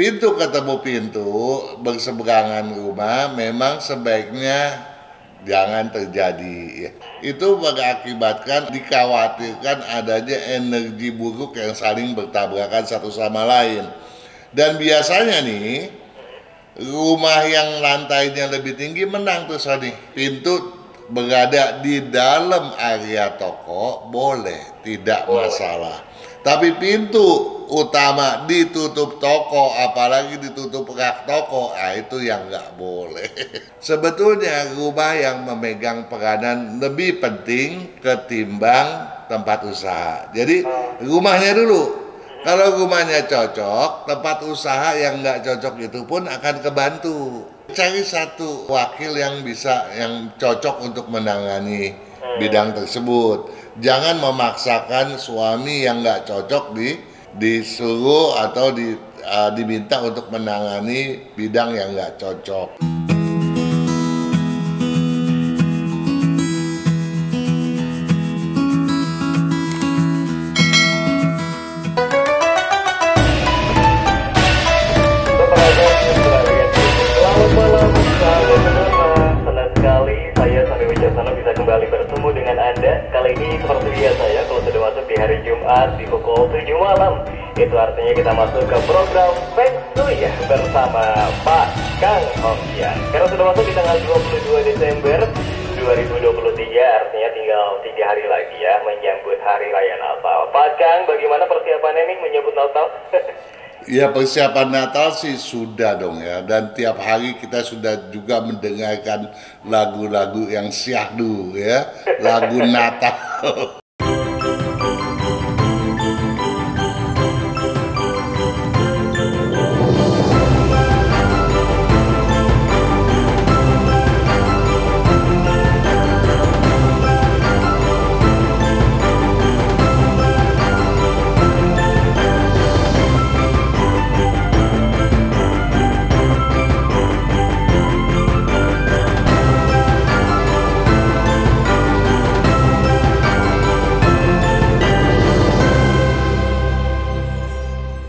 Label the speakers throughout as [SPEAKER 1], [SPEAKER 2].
[SPEAKER 1] pintu ketemu pintu berseberangan rumah memang sebaiknya jangan terjadi ya. Itu mengakibatkan dikhawatirkan adanya energi buruk yang saling bertabrakan satu sama lain. Dan biasanya nih rumah yang lantainya lebih tinggi menang tuh Sony. Pintu berada di dalam area toko boleh, tidak masalah. Tapi pintu utama ditutup toko, apalagi ditutup rak toko, itu yang nggak boleh. Sebetulnya rumah yang memegang peranan lebih penting ketimbang tempat usaha. Jadi rumahnya dulu. Kalau rumahnya cocok, tempat usaha yang nggak cocok itu pun akan kebantu. Cari satu wakil yang cocok untuk menangani bidang tersebut. Jangan memaksakan suami yang nggak cocok disuruh atau diminta untuk menangani bidang yang nggak cocok.
[SPEAKER 2] Kembali bertemu dengan Anda. Kali ini seperti biasa ya, kalau sudah masuk di hari Jumat di pukul 7 malam, itu artinya kita masuk ke program Feng Shui ya bersama Pak Kang Hongkian. Karena sudah masuk di tanggal 22 Desember 2023, artinya tinggal 3 hari lagi ya menyambut Hari Raya Natal. Pak Kang, bagaimana persiapannya nih menyambut Natal?
[SPEAKER 1] Ya, persiapan Natal sih sudah dong ya, dan tiap hari kita sudah juga mendengarkan lagu-lagu yang syahdu ya, lagu Natal.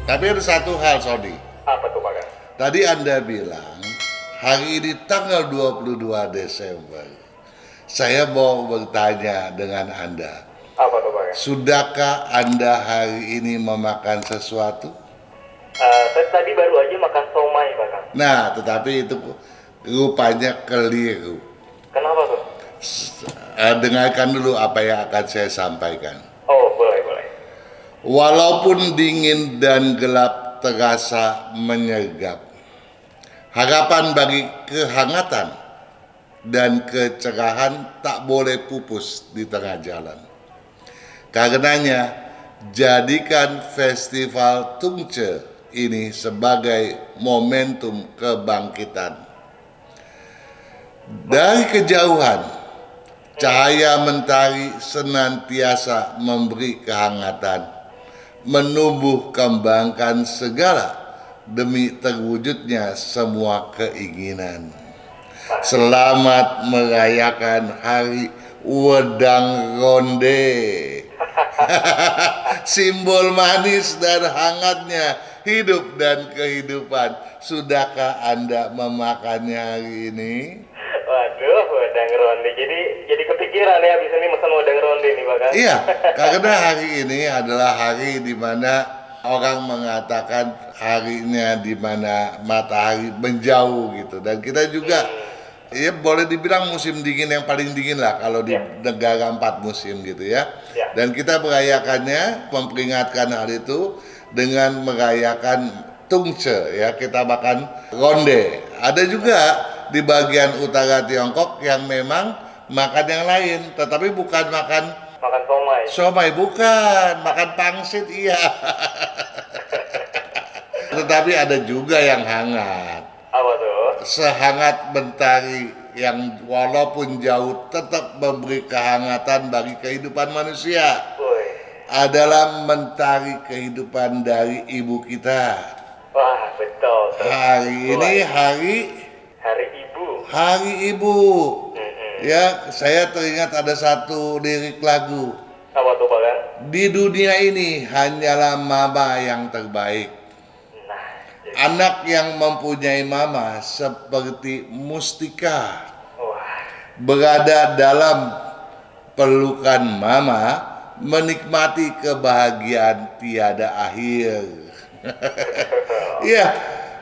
[SPEAKER 1] Tapi ada satu hal, Sony.
[SPEAKER 2] Apa tuh, Pak?
[SPEAKER 1] Tadi Anda bilang hari ini tanggal 22 Desember. Saya mau bertanya dengan Anda.
[SPEAKER 2] Apa tuh, Pak?
[SPEAKER 1] Sudahkah Anda hari ini memakan sesuatu?
[SPEAKER 2] Saya tadi baru aja makan somai, Pak.
[SPEAKER 1] Nah, tetapi itu rupanya keliru.
[SPEAKER 2] Kenapa tuh?
[SPEAKER 1] Dengarkan dulu apa yang akan saya sampaikan.
[SPEAKER 2] Oh, boleh.
[SPEAKER 1] Walaupun dingin dan gelap terasa menyergap, harapan bagi kehangatan dan kecerahan tak boleh pupus di tengah jalan. Karenanya, jadikan festival Tungce ini sebagai momentum kebangkitan. Dari kejauhan, cahaya mentari senantiasa memberi kehangatan, menumbuh kembangkan segala demi terwujudnya semua keinginan. Selamat merayakan Hari Wedang Ronde. Simbol manis dan hangatnya hidup dan kehidupan. Sudahkah Anda memakannya hari ini?
[SPEAKER 2] Waduh, wedang ronde. Jadi kepikiran ya, abis ini mesen wedang ronde nih, Pak.
[SPEAKER 1] Iya, karena hari ini adalah hari di mana orang mengatakan harinya di mana matahari menjauh gitu. Dan kita juga ya boleh dibilang musim dingin yang paling dingin lah kalau di negara 4 musim gitu ya. Dan kita merayakannya, memperingatkan hal itu dengan merayakan Tungce ya, kita makan ronde. Ada juga di bagian utara Tiongkok yang memang makan yang lain, tetapi bukan makan somai, bukan makan pangsit, iya. Tetapi ada juga yang hangat.
[SPEAKER 2] Apa tuh?
[SPEAKER 1] Sehangat mentari yang walaupun jauh tetap memberi kehangatan bagi kehidupan manusia. Adalah mentari kehidupan dari ibu kita.
[SPEAKER 2] Wah, betul.
[SPEAKER 1] Hari ini hari Ibu. Ya, saya teringat ada satu lirik lagu.
[SPEAKER 2] Apa tuh, Pak?
[SPEAKER 1] Di dunia ini hanyalah mama yang terbaik.
[SPEAKER 2] Nah,
[SPEAKER 1] Anak yang mempunyai mama seperti mustika
[SPEAKER 2] Wah,
[SPEAKER 1] berada dalam pelukan mama, menikmati kebahagiaan tiada akhir. Iya,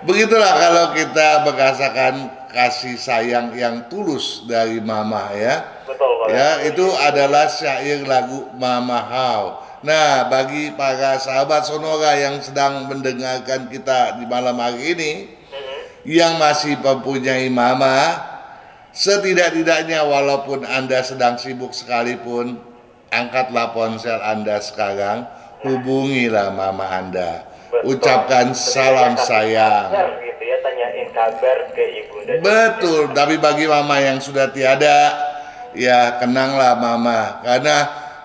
[SPEAKER 1] begitulah kalau kita merasakan kasih sayang yang tulus dari mama ya.
[SPEAKER 2] betul banget.
[SPEAKER 1] Ya, itu adalah syair lagu Mama How. Nah, bagi para sahabat Sonora yang sedang mendengarkan kita di malam hari ini, yang masih mempunyai mama, setidak-tidaknya walaupun Anda sedang sibuk sekalipun, angkatlah ponsel Anda sekarang, hubungilah mama Anda.
[SPEAKER 2] Betul.
[SPEAKER 1] Ucapkan salam sayang.
[SPEAKER 2] Kabar gitu ya, tanyain kabar ke ibunda.
[SPEAKER 1] Betul, tapi bagi mama yang sudah tiada, ya kenanglah mama, karena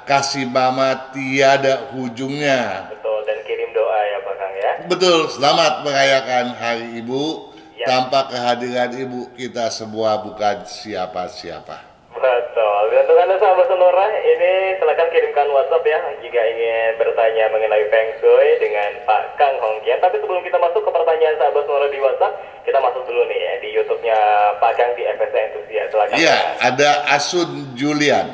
[SPEAKER 1] kasih mama tiada ujungnya.
[SPEAKER 2] Betul, dan kirim doa ya Pak Kang ya.
[SPEAKER 1] Betul, selamat merayakan Hari Ibu.
[SPEAKER 2] Ya.
[SPEAKER 1] Tanpa kehadiran ibu, kita semua bukan siapa-siapa.
[SPEAKER 2] Betul. Untuk Anda sahabat Sonora, ini silakan kirimkan WhatsApp ya jika ingin bertanya mengenai Feng Shui dengan Pak Kang Hongkian. Tapi sebelum kita masuk ke pertanyaan sahabat Sonora di WhatsApp, kita masuk dulu nih ya di YouTube-nya Pak Kang di FSC Entusias. Silakan.
[SPEAKER 1] Iya, ada Asun Julian.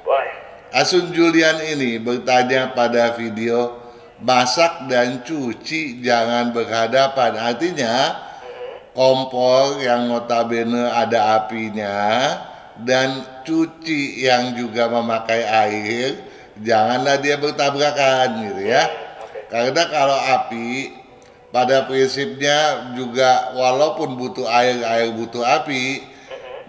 [SPEAKER 2] Wah,
[SPEAKER 1] Asun Julian ini bertanya pada video, masak dan cuci jangan berhadapan. Artinya kompor yang notabene ada apinya dan cuci yang juga memakai air, janganlah dia bertabrakan gitu ya. Karena kalau api pada prinsipnya juga walaupun butuh air, air butuh api,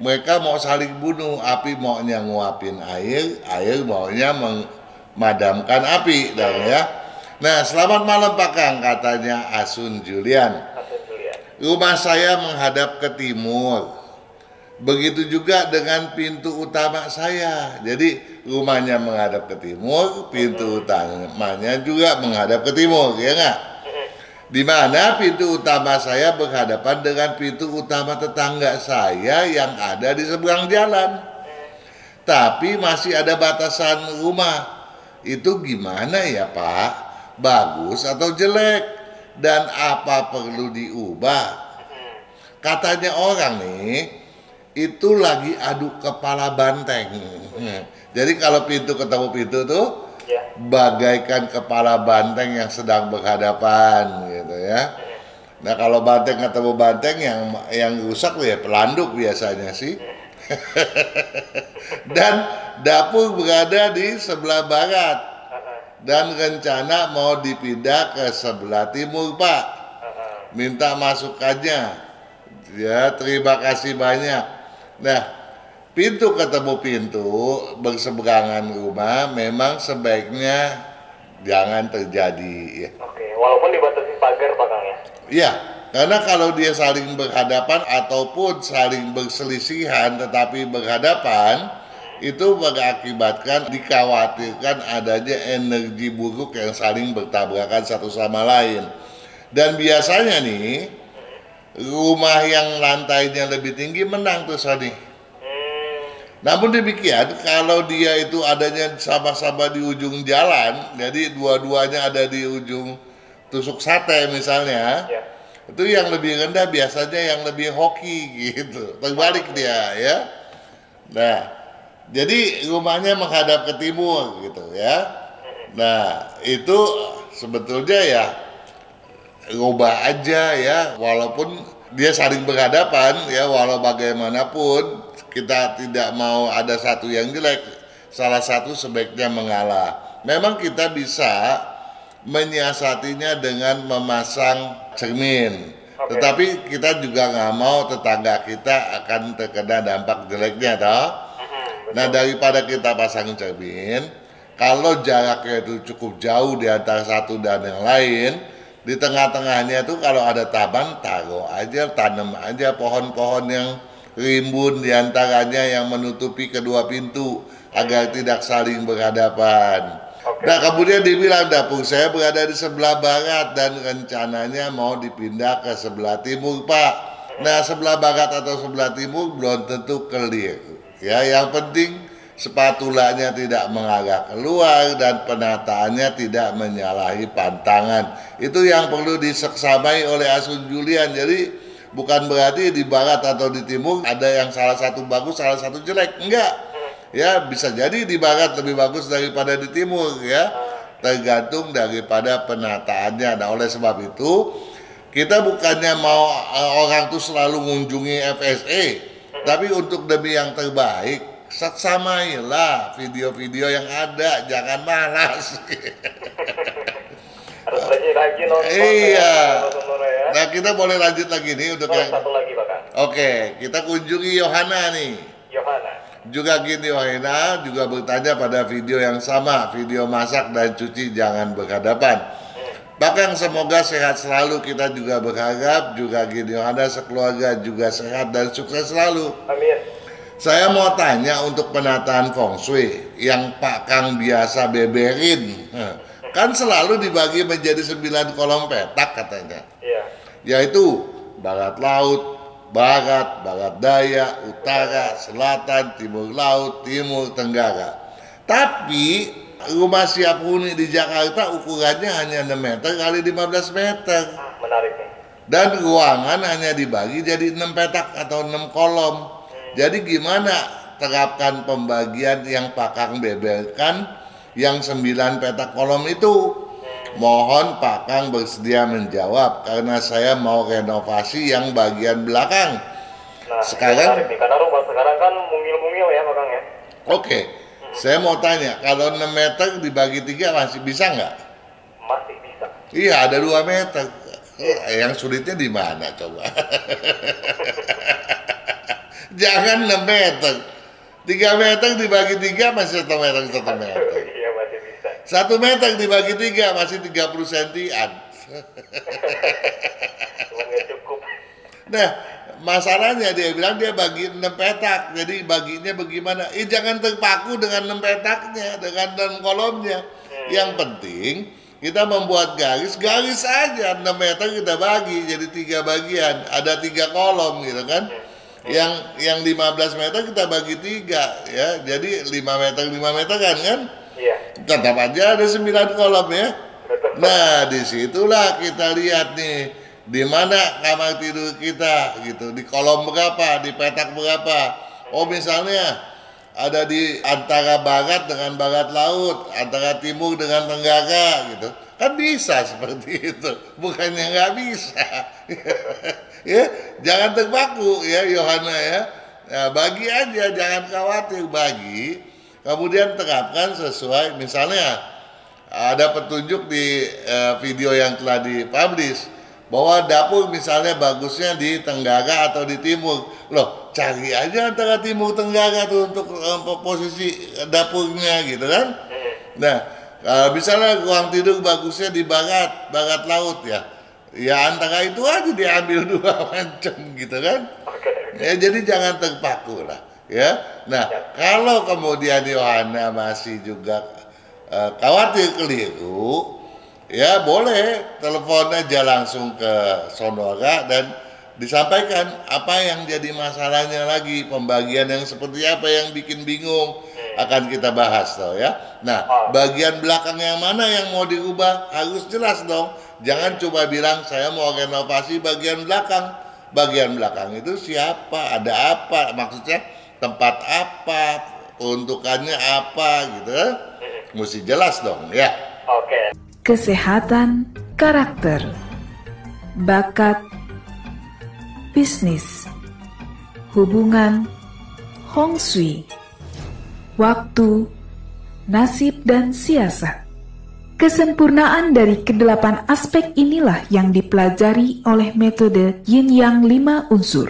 [SPEAKER 1] mereka mau saling bunuh. Api maunya nguapin air, air maunya memadamkan api dong ya. Nah, selamat malam Pak Kang, katanya Asun Julian. Rumah saya menghadap ke timur. Begitu juga dengan pintu utama saya. Jadi rumahnya menghadap ke timur, pintu utamanya juga menghadap ke timur, ya nggak? Di mana pintu utama saya berhadapan dengan pintu utama tetangga saya yang ada di seberang jalan. Tapi masih ada batasan rumah. Itu gimana ya Pak? Bagus atau jelek? Dan apa perlu diubah? Katanya orang nih, itu lagi adu kepala banteng. Jadi kalau pintu ketemu pintu tuh bagaikan kepala banteng yang sedang berhadapan gitu ya. Nah, kalau banteng ketemu banteng, yang rusak tuh ya pelanduk biasanya sih. Dan dapur berada di sebelah barat. Dan rencana mau dipindah ke sebelah timur Pak. Minta masukannya. Ya, terima kasih banyak. Nah, pintu ketemu pintu berseberangan rumah memang sebaiknya jangan terjadi ya.
[SPEAKER 2] Oke, walaupun dibatasi pagar Pak Kang ya.
[SPEAKER 1] Iya, karena kalau dia saling berhadapan ataupun saling berselisihan tetapi berhadapan, itu mengakibatkan dikhawatirkan adanya energi buruk yang saling bertabrakan satu sama lain. Dan biasanya nih, rumah yang lantainya lebih tinggi menang tuh Sony. Namun demikian, kalau dia itu adanya sama-sama di ujung jalan, jadi dua-duanya ada di ujung tusuk sate misalnya, itu yang lebih rendah biasanya yang lebih hoki gitu, terbalik dia ya. Nah, jadi rumahnya menghadap ke timur gitu ya. Nah, itu sebetulnya ya rubah aja ya, walaupun dia saling berhadapan ya, walau bagaimanapun kita tidak mau ada satu yang jelek, salah satu sebaiknya mengalah. Memang kita bisa menyiasatinya dengan memasang cermin, tetapi kita juga nggak mau tetangga kita akan terkena dampak jeleknya toh. Nah, daripada kita pasang cermin, kalau jaraknya itu cukup jauh di antara satu dan yang lain, di tengah-tengahnya itu kalau ada taman, taruh aja, tanam aja pohon-pohon yang rimbun di antaranya yang menutupi kedua pintu agar tidak saling berhadapan. Nah, kemudian dibilang dapur saya berada di sebelah barat dan rencananya mau dipindah ke sebelah timur Pak. Nah, sebelah barat atau sebelah timur belum tentu clear. Ya, yang penting spatulanya tidak mengarah keluar, dan penataannya tidak menyalahi pantangan. Itu yang perlu diseksamai oleh Asun Julian. Jadi bukan berarti di barat atau di timur ada yang salah satu bagus, salah satu jelek. Enggak. Ya, bisa jadi di barat lebih bagus daripada di timur ya. Tergantung daripada penataannya. Nah, oleh sebab itu kita bukannya mau orang tuh selalu mengunjungi FSA, tapi untuk demi yang terbaik, saksamailah video-video yang ada, jangan malas.
[SPEAKER 2] Harus rajin-rajin nonton.
[SPEAKER 1] Iya.
[SPEAKER 2] Ya.
[SPEAKER 1] Nah, kita boleh lanjut lagi nih untuk yang
[SPEAKER 2] satu lagi bahkan.
[SPEAKER 1] Oke, kita kunjungi Yohana nih.
[SPEAKER 2] Yohana.
[SPEAKER 1] Juga gini, Yohana juga bertanya pada video yang sama, video masak dan cuci jangan berhadapan. Bahkan semoga sehat selalu, kita juga berharap. Juga gini, Yohana, sekeluarga juga sehat dan sukses selalu.
[SPEAKER 2] Amin.
[SPEAKER 1] Saya mau tanya untuk penataan feng shui yang Pak Kang biasa beberin. Kan selalu dibagi menjadi 9 kolom petak katanya.
[SPEAKER 2] Iya.
[SPEAKER 1] Yaitu barat laut, barat daya, utara, selatan, timur laut, timur tenggara. Tapi rumah siap huni di Jakarta ukurannya hanya 6 meter kali 15 meter.
[SPEAKER 2] Menarik nih.
[SPEAKER 1] Dan ruangan hanya dibagi jadi 6 petak atau 6 kolom. Jadi gimana terapkan pembagian yang Pak Kang beberkan yang 9 petak kolom itu? Mohon Pak Kang bersedia menjawab karena saya mau renovasi yang bagian belakang.
[SPEAKER 2] Nah,
[SPEAKER 1] sekarang
[SPEAKER 2] menarik nih, karena rumah sekarang kan mungil-mungil ya Pak Kang ya.
[SPEAKER 1] Oke, saya mau tanya, kalau 6 meter dibagi 3 masih bisa nggak?
[SPEAKER 2] Masih bisa.
[SPEAKER 1] Iya, ada 2 meter. Yang sulitnya di mana coba? Jangan 6 meter. 3 meter dibagi 3 masih 1 meter, 1 meter.
[SPEAKER 2] Iya, masih bisa.
[SPEAKER 1] 1 meter dibagi 3 masih 30 sentian.
[SPEAKER 2] Cuma nggak cukup.
[SPEAKER 1] Nah, masalahnya dia bilang dia bagi 6 petak. Jadi baginya bagaimana? Jangan terpaku dengan 6 petaknya, dengan 6 kolomnya. Yang penting kita membuat garis aja 6 meter kita bagi jadi 3 bagian, ada 3 kolom gitu kan. Yang 15 meter kita bagi 3 ya, jadi 5 meter kan?
[SPEAKER 2] Iya.
[SPEAKER 1] Tetap aja ada 9 kolom ya. Nah, disitulah kita lihat nih di mana kamar tidur kita gitu, di kolom berapa, di petak berapa. Oh, misalnya ada di antara barat dengan barat laut, antara timur dengan tenggara gitu. Kan bisa seperti itu, bukannya nggak bisa. Ya, jangan terpaku ya Yohana ya. Nah, bagi aja, jangan khawatir, bagi. Kemudian terapkan sesuai, misalnya ada petunjuk di video yang telah dipublish bahwa dapur misalnya bagusnya di tenggara atau di timur. Loh, cari aja antara timur tenggara tuh untuk posisi dapurnya gitu kan. Nah, misalnya ruang tidur bagusnya di barat laut ya. Ya antara itu aja diambil 2 macam gitu kan. Ya, jadi jangan terpaku lah ya. Nah, kalau kemudian Yohana masih juga khawatir keliru, ya boleh telepon aja langsung ke Sonora dan disampaikan apa yang jadi masalahnya lagi, pembagian yang seperti apa yang bikin bingung, akan kita bahas toh ya. Nah, bagian belakang yang mana yang mau diubah harus jelas dong. Jangan coba bilang saya mau renovasi bagian belakang. Bagian belakang itu siapa, ada apa, maksudnya tempat apa, peruntukannya apa gitu. Mesti jelas dong ya.
[SPEAKER 2] Oke.
[SPEAKER 3] Kesehatan, karakter, bakat, bisnis, hubungan, feng shui, waktu, nasib dan siasat. Kesempurnaan dari ke-8 aspek inilah yang dipelajari oleh metode Yin Yang 5 unsur.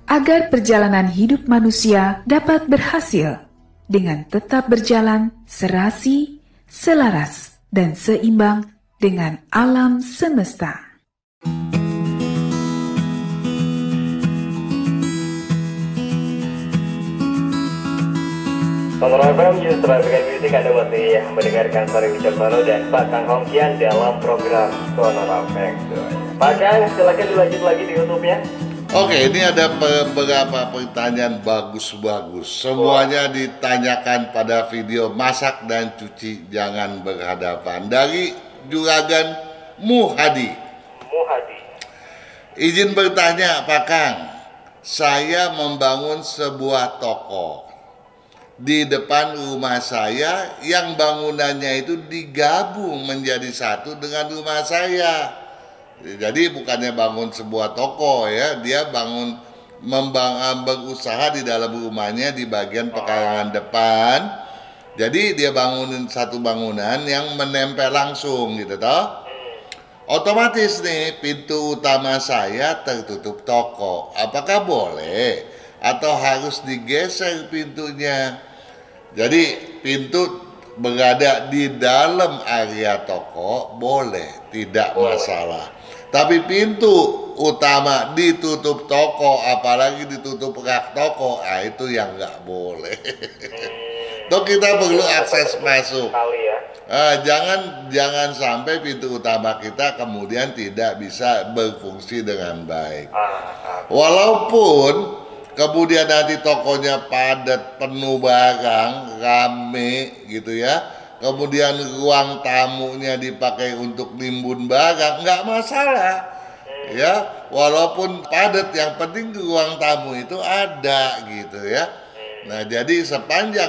[SPEAKER 3] Agar perjalanan hidup manusia dapat berhasil dengan tetap berjalan serasi, selaras, dan seimbang dengan alam semesta.
[SPEAKER 2] Sonora FM justru dengan musik Anda masih mendengarkan Sari Wicaksono dan Pak Kang Hongkian dalam program Sonora Feng Shui. Pak Kang, silakan dilanjut lagi di YouTube-nya.
[SPEAKER 1] Oke, ini ada beberapa pertanyaan bagus-bagus. Semuanya ditanyakan pada video masak dan cuci jangan berhadapan dari Juragan Muhadi. Izin bertanya Pak Kang, saya membangun sebuah toko di depan rumah saya yang bangunannya itu digabung menjadi satu dengan rumah saya. Jadi bukannya bangun sebuah toko ya, dia berusaha di dalam rumahnya di bagian pekarangan depan. Jadi dia bangunin satu bangunan yang menempel langsung gitu toh. Otomatis nih pintu utama saya tertutup toko. Apakah boleh atau harus digeser pintunya? Jadi pintu berada di dalam area toko boleh, tidak masalah. Tapi pintu utama ditutup toko, apalagi ditutup rak toko, itu yang nggak boleh. Tuh kita perlu akses masuk. Jangan sampai pintu utama kita kemudian tidak bisa berfungsi dengan baik. Walaupun kemudian nanti tokonya padat, penuh barang, rame gitu ya. Kemudian ruang tamunya dipakai untuk nimbun barang, nggak masalah. Ya, walaupun padat, yang penting ruang tamu itu ada gitu ya. Nah, jadi sepanjang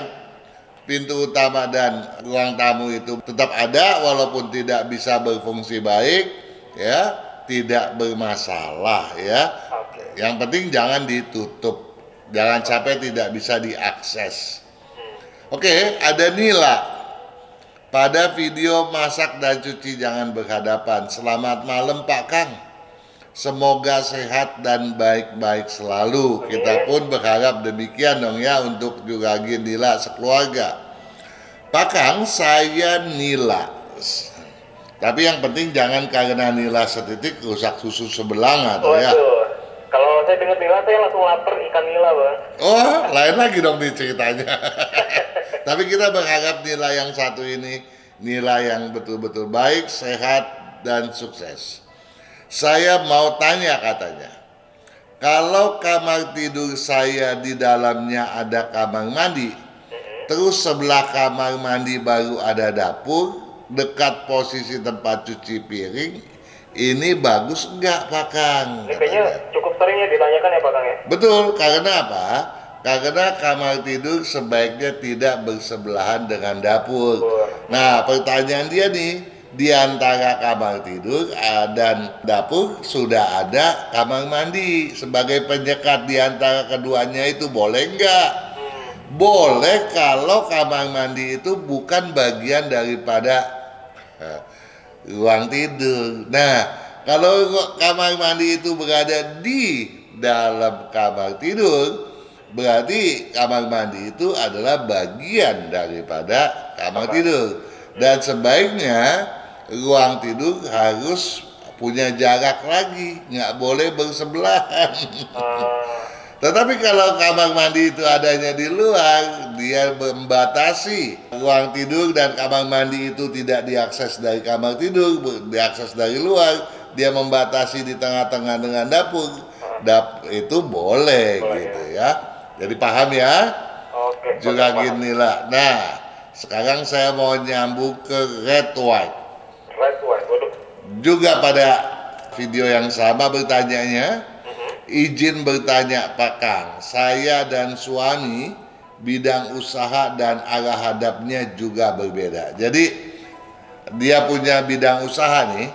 [SPEAKER 1] pintu utama dan ruang tamu itu tetap ada walaupun tidak bisa berfungsi baik, ya, tidak bermasalah ya. Yang penting jangan ditutup, jangan sampai tidak bisa diakses. Oke, ada Nila. Pada video masak dan cuci jangan berhadapan. Selamat malam Pak Kang. Semoga sehat dan baik-baik selalu. Kita pun berharap demikian dong ya untuk Juragan Nila sekeluarga. Pak Kang, saya Nila. Tapi yang penting jangan karena Nila setitik rusak susu sebelang atau ya.
[SPEAKER 2] Kalau saya dengar Nila saya langsung lapar ikan Nila Bang.
[SPEAKER 1] Oh, lain lagi dong nih ceritanya. Tapi kita berharap Nila yang satu ini, Nila yang betul-betul baik, sehat, dan sukses. Saya mau tanya katanya, kalau kamar tidur saya di dalamnya ada kamar mandi, terus sebelah kamar mandi baru ada dapur, dekat posisi tempat cuci piring, ini bagus enggak Pak Kang?
[SPEAKER 2] Ini kayaknya cukup sering ya ditanyakan ya Pak Kang ya?
[SPEAKER 1] Betul, karena apa? Karena kamar tidur sebaiknya tidak bersebelahan dengan dapur. Nah, pertanyaan dia nih, di antara kamar tidur dan dapur sudah ada kamar mandi sebagai penyekat di antara keduanya, itu boleh nggak? Boleh kalau kamar mandi itu bukan bagian daripada ruang tidur. Nah, kalau kamar mandi itu berada di dalam kamar tidur, berarti kamar mandi itu adalah bagian daripada kamar tidur. Dan sebaiknya ruang tidur harus punya jarak lagi, nggak boleh bersebelahan. Tetapi kalau kamar mandi itu adanya di luar, dia membatasi ruang tidur dan kamar mandi itu tidak diakses dari kamar tidur, diakses dari luar, dia membatasi di tengah-tengah dengan dapur, itu boleh gitu ya. Jadi paham ya?
[SPEAKER 2] Oke.
[SPEAKER 1] Juragan Nila. Nah, sekarang saya mau nyambung ke red white.
[SPEAKER 2] Waduh.
[SPEAKER 1] Juga pada video yang sama bertanyanya, izin bertanya Pak Kang, saya dan suami bidang usaha dan arah hadapnya juga berbeda. Jadi dia punya bidang usaha nih,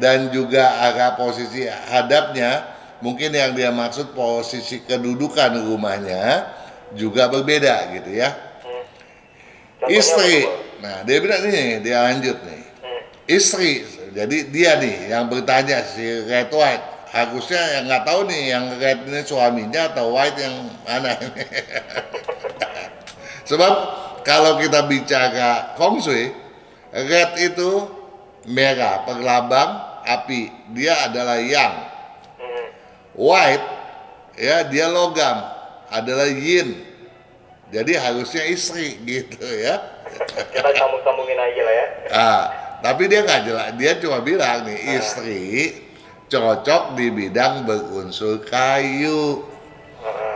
[SPEAKER 1] dan juga arah posisi hadapnya, mungkin yang dia maksud posisi kedudukan rumahnya juga berbeda gitu ya. Istri, nah dia bilang nih, dia lanjut nih. Istri, jadi dia nih yang bertanya si red white, harusnya yang nggak tahu nih yang red ini suaminya atau white yang mana ini. Sebab kalau kita bicara feng shui, red itu merah, perlambang api, dia adalah yang. White ya dia logam, adalah yin. Jadi harusnya istri gitu ya.
[SPEAKER 2] Kita sambung-sambungin aja lah ya.
[SPEAKER 1] Tapi dia nggak jelas, dia cuma bilang nih istri cocok di bidang berunsur kayu.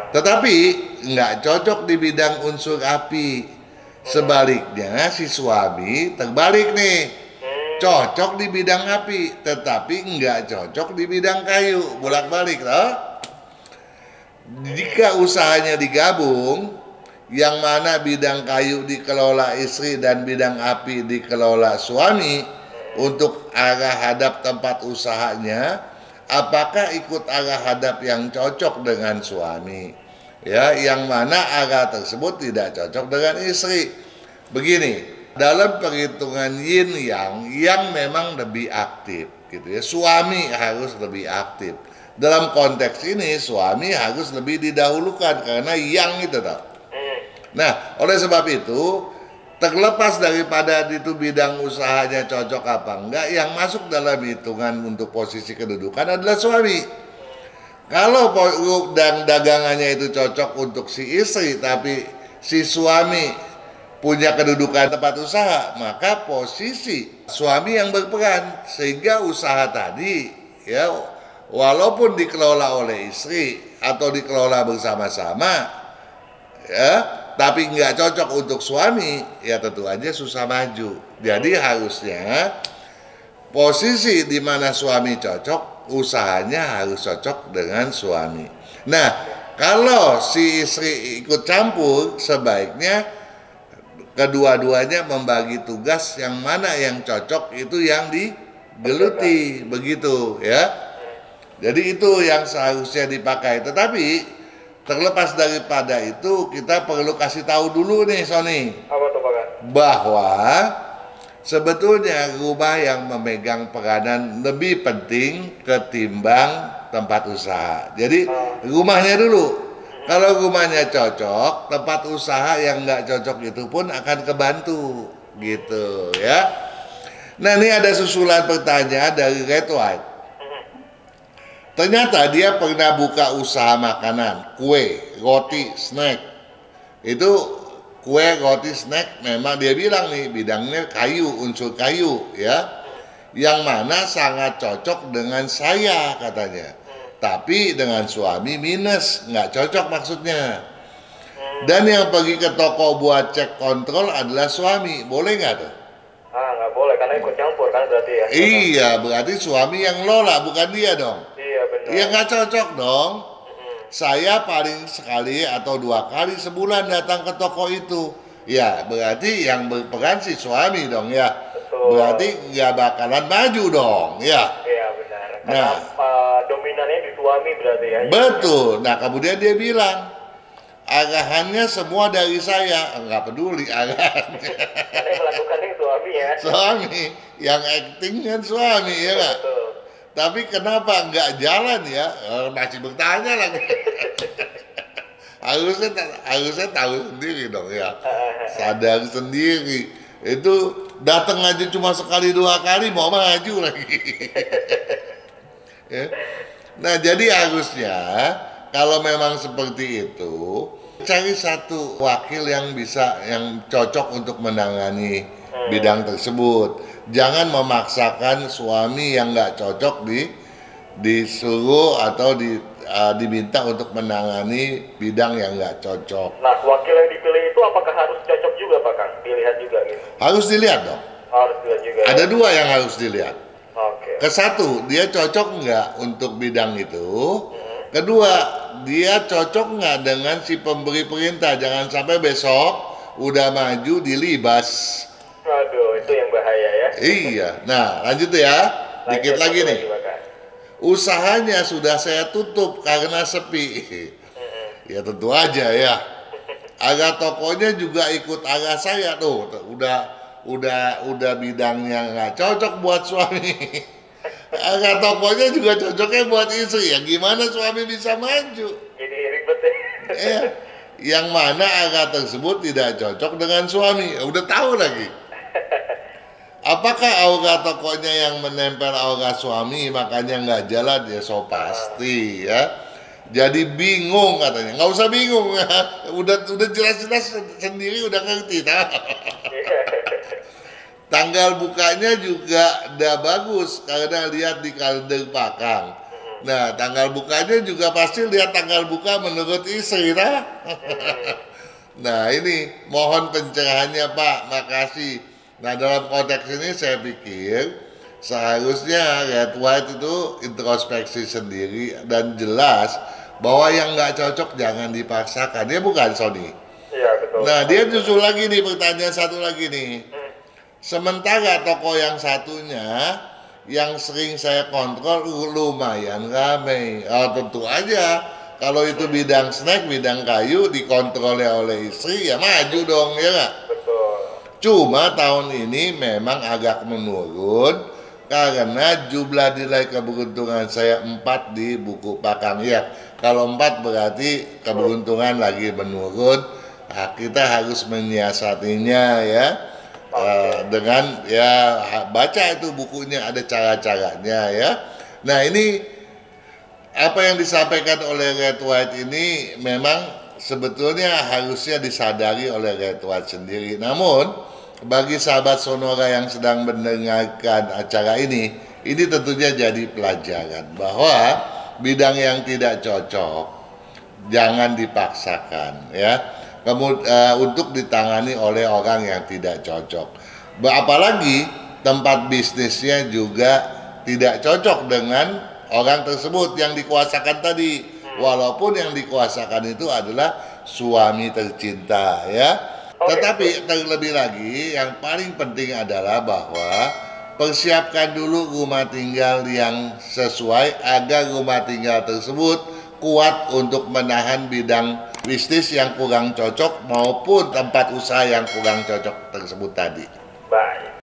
[SPEAKER 1] Tetapi nggak cocok di bidang unsur api. Sebaliknya si suami terbalik nih, cocok di bidang api, tetapi nggak cocok di bidang kayu. Bolak-balik loh. Jika usahanya digabung, yang mana bidang kayu dikelola istri dan bidang api dikelola suami, untuk arah hadap tempat usahanya, apakah ikut arah hadap yang cocok dengan suami? Ya, yang mana arah tersebut tidak cocok dengan istri. Begini, dalam perhitungan yin yang memang lebih aktif, gitu ya. Suami harus lebih aktif. Dalam konteks ini suami harus lebih didahulukan karena yang itu toh. Nah, oleh sebab itu, terlepas daripada itu bidang usahanya cocok apa enggak, yang masuk dalam hitungan untuk posisi kedudukan adalah suami. Kalau dan dagangannya itu cocok untuk si istri, tapi si suami punya kedudukan tempat usaha, maka posisi suami yang berperan, sehingga usaha tadi ya walaupun dikelola oleh istri atau dikelola bersama-sama ya, tapi nggak cocok untuk suami, ya tentu aja susah maju. Jadi harusnya posisi di mana suami cocok, usahanya harus cocok dengan suami. Nah, kalau si istri ikut campur, sebaiknya kedua-duanya membagi tugas, yang mana yang cocok itu yang digeluti, begitu ya. Jadi itu yang seharusnya dipakai. Tetapi terlepas daripada itu, kita perlu kasih tahu dulu nih Sony,
[SPEAKER 2] Apa tuh Pak?
[SPEAKER 1] bahwa sebetulnya rumah yang memegang peranan lebih penting ketimbang tempat usaha. Jadi rumahnya dulu. Kalau rumahnya cocok, tempat usaha yang nggak cocok itu pun akan kebantu, gitu ya. Nah, ini ada susulan pertanyaan dari Red White. Ternyata dia pernah buka usaha makanan, kue, roti, snack. Itu kue, roti, snack memang dia bilang nih bidangnya kayu, unsur kayu ya. Yang mana sangat cocok dengan saya katanya. Tapi dengan suami minus, nggak cocok maksudnya. Dan yang pergi ke toko buat cek kontrol adalah suami, boleh nggak tuh?
[SPEAKER 2] Nggak boleh karena ikut campur kan berarti ya.
[SPEAKER 1] Iya, berarti suami yang lola, bukan dia dong.
[SPEAKER 2] Iya benar.
[SPEAKER 1] Ya nggak cocok dong. Saya paling sekali atau 2 kali sebulan datang ke toko itu. Ya berarti yang berperan si suami dong ya.
[SPEAKER 2] Betul.
[SPEAKER 1] Berarti nggak bakalan maju dong ya.
[SPEAKER 2] Iya benar. Karena
[SPEAKER 1] Nah.
[SPEAKER 2] dominannya di suami berarti ya.
[SPEAKER 1] Betul. Nah kemudian dia bilang, arahannya semua dari saya. Nggak peduli arahannya.
[SPEAKER 2] Karena yang melakukannya suami ya.
[SPEAKER 1] Suami, yang acting kan suami ya nggak?
[SPEAKER 2] Betul.
[SPEAKER 1] Tapi kenapa nggak jalan ya? Masih bertanya lagi. harusnya tahu sendiri dong ya. Sadar sendiri. Itu datang aja cuma sekali 2 kali mau maju lagi. Ya. Nah jadi harusnya kalau memang seperti itu, cari satu wakil yang cocok untuk menangani bidang tersebut. Jangan memaksakan suami yang nggak cocok disuruh atau diminta untuk menangani bidang yang nggak cocok.
[SPEAKER 2] Nah, wakil yang dipilih itu apakah harus cocok juga Pak Kang? Dilihat juga gitu.
[SPEAKER 1] Harus dilihat dong.
[SPEAKER 2] Harus dilihat juga.
[SPEAKER 1] Ada 2 yang harus dilihat.
[SPEAKER 2] Oke.
[SPEAKER 1] Ke-1, dia cocok nggak untuk bidang itu. Kedua, dia cocok nggak dengan si pemberi perintah. Jangan sampai besok udah maju dilibas.
[SPEAKER 2] Aduh, itu yang bahaya ya.
[SPEAKER 1] Iya. Nah, lanjut ya. Dikit lagi nih.
[SPEAKER 2] Pak Kang.
[SPEAKER 1] Usahanya sudah saya tutup karena sepi. Ya tentu aja ya. Agak tokonya juga ikut agak saya tuh. Udah bidangnya nggak cocok buat suami. Agak tokonya juga cocoknya buat istri. Ya gimana suami bisa maju?
[SPEAKER 2] Jadi ribet ya.
[SPEAKER 1] Ya. Yang mana agak tersebut tidak cocok dengan suami. Udah tahu lagi. Apakah aura tokonya yang menempel aura suami makanya nggak jalan? Ya so pasti ya. Jadi bingung katanya. Nggak usah bingung. udah jelas-jelas sendiri udah ngerti. Tanggal bukanya juga udah bagus karena lihat di kalender Pakang. Nah, tanggal bukanya juga pasti lihat tanggal buka menurut istri, nah. Nah, ini mohon pencerahannya Pak, makasih. Nah, dalam konteks ini saya pikir seharusnya Red White itu introspeksi sendiri dan jelas bahwa yang nggak cocok jangan dipaksakan. Dia bukan Sony.
[SPEAKER 2] Iya, betul.
[SPEAKER 1] Nah, dia justru lagi nih pertanyaan satu lagi nih. Sementara toko yang satunya yang sering saya kontrol lumayan ramai. Oh, tentu aja kalau itu bidang snack, bidang kayu dikontrolnya oleh istri ya maju dong ya nggak?
[SPEAKER 2] Betul.
[SPEAKER 1] Cuma tahun ini memang agak menurun karena jumlah nilai keberuntungan saya 4 di buku Pakang ya. Kalau 4 berarti keberuntungan lagi menurun. Nah, kita harus menyiasatinya ya. Dengan ya baca itu bukunya ada cara-caranya ya. Nah, ini apa yang disampaikan oleh Red White ini memang sebetulnya harusnya disadari oleh Red White sendiri. Namun bagi sahabat Sonora yang sedang mendengarkan acara ini tentunya jadi pelajaran bahwa bidang yang tidak cocok jangan dipaksakan ya. Untuk ditangani oleh orang yang tidak cocok. Apalagi tempat bisnisnya juga tidak cocok dengan orang tersebut yang dikuasakan tadi. Walaupun yang dikuasakan itu adalah suami tercinta ya. Tetapi terlebih lagi yang paling penting adalah bahwa persiapkan dulu rumah tinggal yang sesuai agar rumah tinggal tersebut kuat untuk menahan bidang bisnis yang kurang cocok maupun tempat usaha yang kurang cocok tersebut tadi.
[SPEAKER 2] Baik.